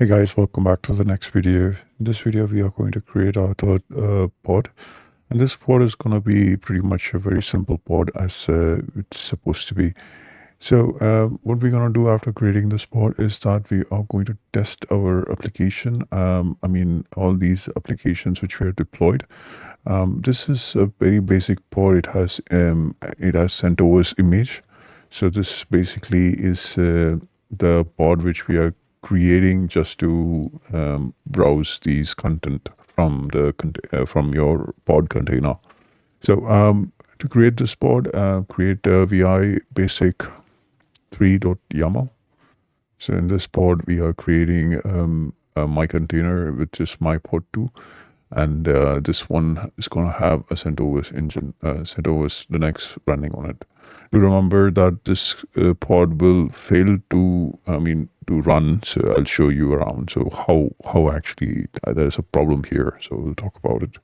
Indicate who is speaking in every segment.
Speaker 1: Hey guys, welcome back to the next video. In this video, we are going to create our third pod. And this pod is going to be pretty much a very simple pod as it's supposed to be. So what we're going to do after creating this pod is that we are going to test our application. All these applications which we have deployed. This is a very basic pod. It has CentOS image. So this basically is the pod which we are creating just to browse these content from the from your pod container. So to create this pod, create a vi basic 3.yaml. So in this pod, we are creating my container, which is my pod 2. And this one is going to have a CentOS engine, CentOS Linux running on it. Do remember that this pod will fail to run. So I'll show you around. So how actually there is a problem here. So we'll talk about it.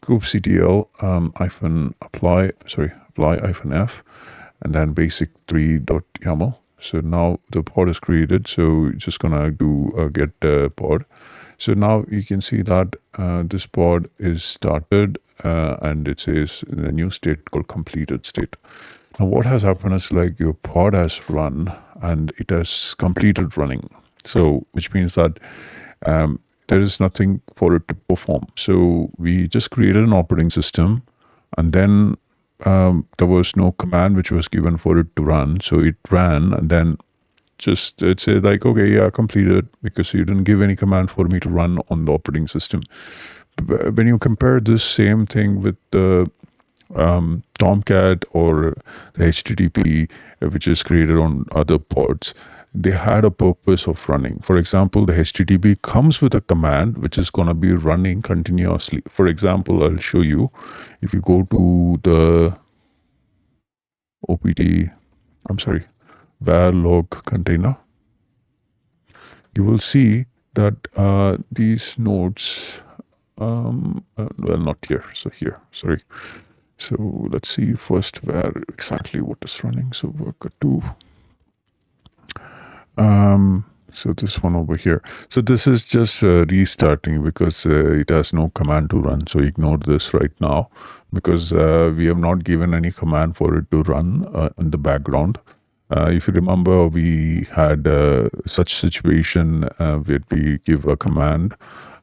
Speaker 1: kubectl apply -f, and then basic 3.yaml. So now the pod is created. So just gonna do get pod. So now you can see that this pod is started and it says in a new state called completed state. Now what has happened is like your pod has run and it has completed running. So which means that there is nothing for it to perform. So we just created an operating system and then there was no command which was given for it to run. So it ran and then just it said like, okay, yeah, completed, because you didn't give any command for me to run on the operating system. When you compare this same thing with the Tomcat or the HTTP, which is created on other pods, they had a purpose of running. For example, the HTTP comes with a command which is going to be running continuously. For example, I'll show you. If you go to the var log container, you will see that these nodes, well, not here, so here, sorry. So let's see first where exactly what is running. So worker 2. So this one over here. So this is just restarting because it has no command to run. So ignore this right now because we have not given any command for it to run in the background. If you remember, we had such situation where we give a command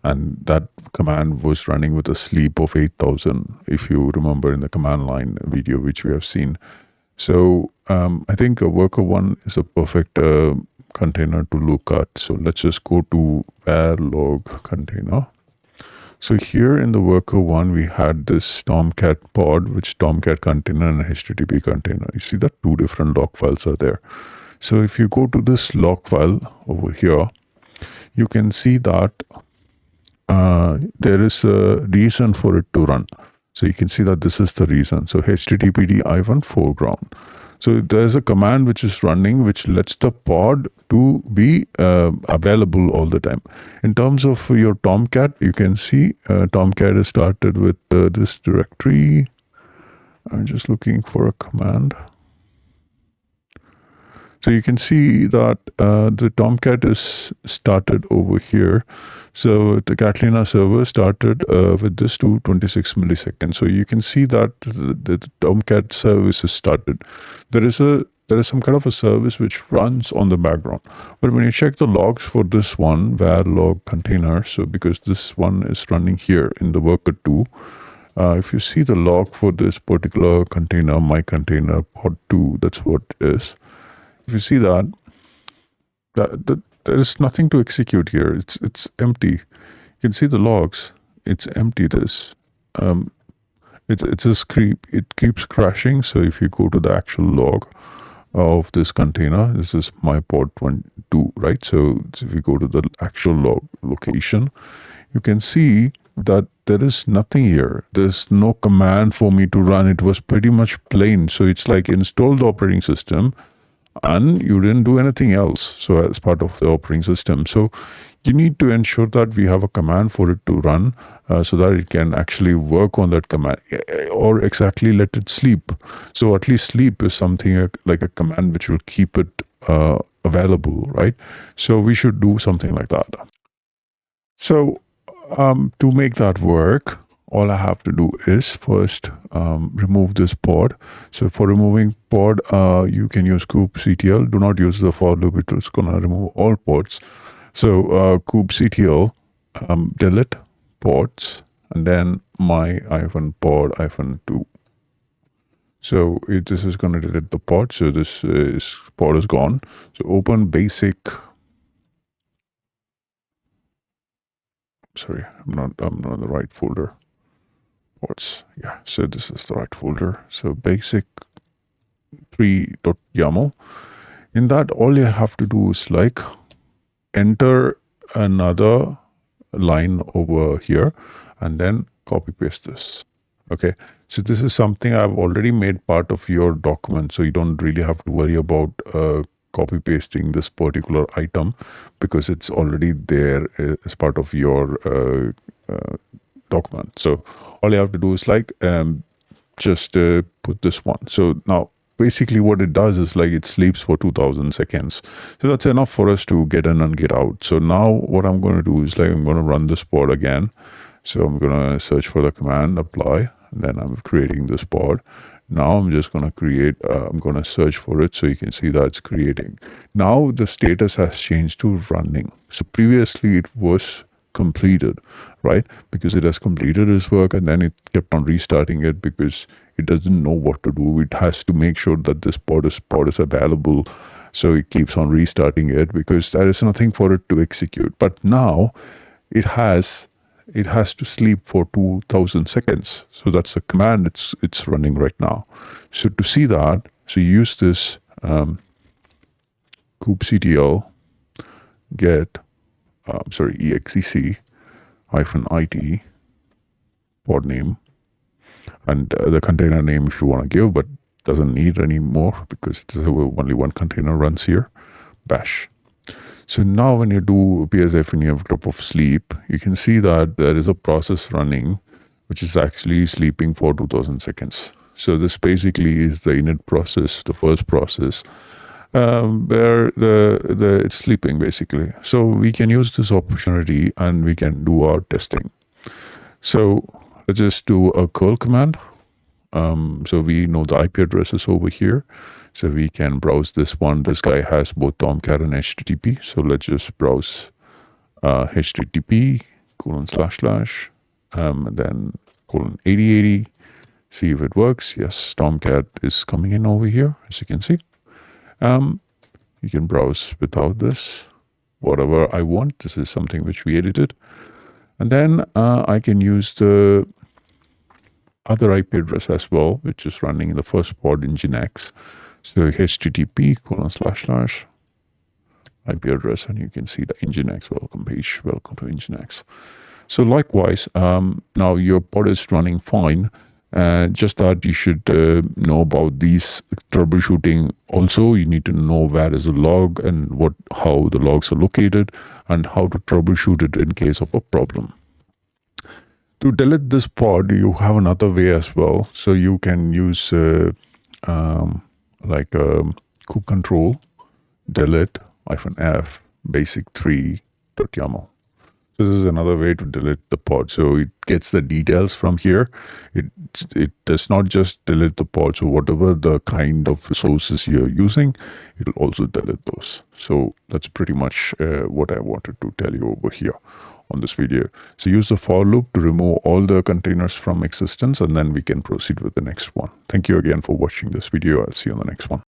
Speaker 1: and that command was running with a sleep of 8,000, if you remember in the command line video, which we have seen. So I think a worker 1 is a perfect container to look at. So let's just go to var log container. So here in the worker 1, we had this Tomcat pod, which Tomcat container and HTTP container. You see that 2 different log files are there. So if you go to this log file over here, you can see that there is a reason for it to run. So you can see that this is the reason. So httpd foreground. So there's a command which is running, which lets the pod to be available all the time. In terms of your Tomcat, you can see Tomcat is started with this directory. I'm just looking for a command. So you can see that the Tomcat is started over here. So the Catalina server started with this 226 milliseconds. So you can see that the Tomcat service is started. There is some kind of a service which runs on the background. But when you check the logs for this one, var log container, so because this one is running here in the worker 2, if you see the log for this particular container, my container pod 2, that's what it is. If you see that there is nothing to execute here. It's empty. You can see the logs. It's empty. This it's a script. It keeps crashing. So if you go to the actual log of this container, this is my pod 2, right? So if you go to the actual log location, you can see that there is nothing here. There's no command for me to run. It was pretty much plain. So it's like install the operating system and you didn't do anything else. So as part of the operating system. So you need to ensure that we have a command for it to run so that it can actually work on that command, or exactly let it sleep. So at least sleep is something like a command which will keep it available, right? So we should do something like that. So to make that work, all I have to do is first remove this pod. So for removing pod, you can use kubectl. Do not use the for loop. It's going to remove all pods. So kubectl delete pods and then my -pod -2. So this is going to delete the pod. So this pod is gone. So open basic. Sorry, I'm not in the right folder. Pods. Yeah. So this is the right folder. So basic 3.yaml. In that, all you have to do is like enter another line over here and then copy paste this. Okay, so this is something I've already made part of your document, so you don't really have to worry about copy pasting this particular item because it's already there as part of your document. So all you have to do is like just put this one. So now basically what it does is like it sleeps for 2000 seconds. So that's enough for us to get in and get out. So now what I'm going to do is like I'm going to run this pod again. So I'm going to search for the command apply, and then I'm creating this pod. Now I'm just going to create, I'm going to search for it so you can see that it's creating. Now the status has changed to running. So previously it was completed, right? Because it has completed its work and then it kept on restarting it because it doesn't know what to do. It has to make sure that this pod is available. So it keeps on restarting it because there is nothing for it to execute. But now it has to sleep for 2000 seconds. So that's a command it's running right now. So to see that, so you use this kubectl get exec -it pod name and the container name if you want to give, but doesn't need any more because it's only one container runs here, bash. So now when you do PSF and you have drop of sleep, you can see that there is a process running which is actually sleeping for 2000 seconds. So this basically is the init process, the first process, where it's sleeping basically. So we can use this opportunity and we can do our testing. So let's just do a curl command. So we know the IP address is over here. So we can browse this one. This guy has both Tomcat and HTTP. So let's just browse HTTP // then :8080. See if it works. Yes, Tomcat is coming in over here, as you can see. You can browse without this, whatever I want. This is something which we edited. And then I can use the other IP address as well, which is running in the first pod in Nginx. So HTTP // IP address, and you can see the Nginx welcome page. Welcome to Nginx. So likewise, now your pod is running fine. Just that you should know about these troubleshooting. Also, you need to know where is the log and how the logs are located and how to troubleshoot it in case of a problem. To delete this pod, you have another way as well. So you can use kubectl delete -f basic 3.yaml. So this is another way to delete the pod. So it gets the details from here. It does not just delete the pod. So whatever the kind of resources you're using, it will also delete those. So that's pretty much what I wanted to tell you over here on this video. So use the for loop to remove all the containers from existence, and then we can proceed with the next one. Thank you again for watching this video. I'll see you on the next one.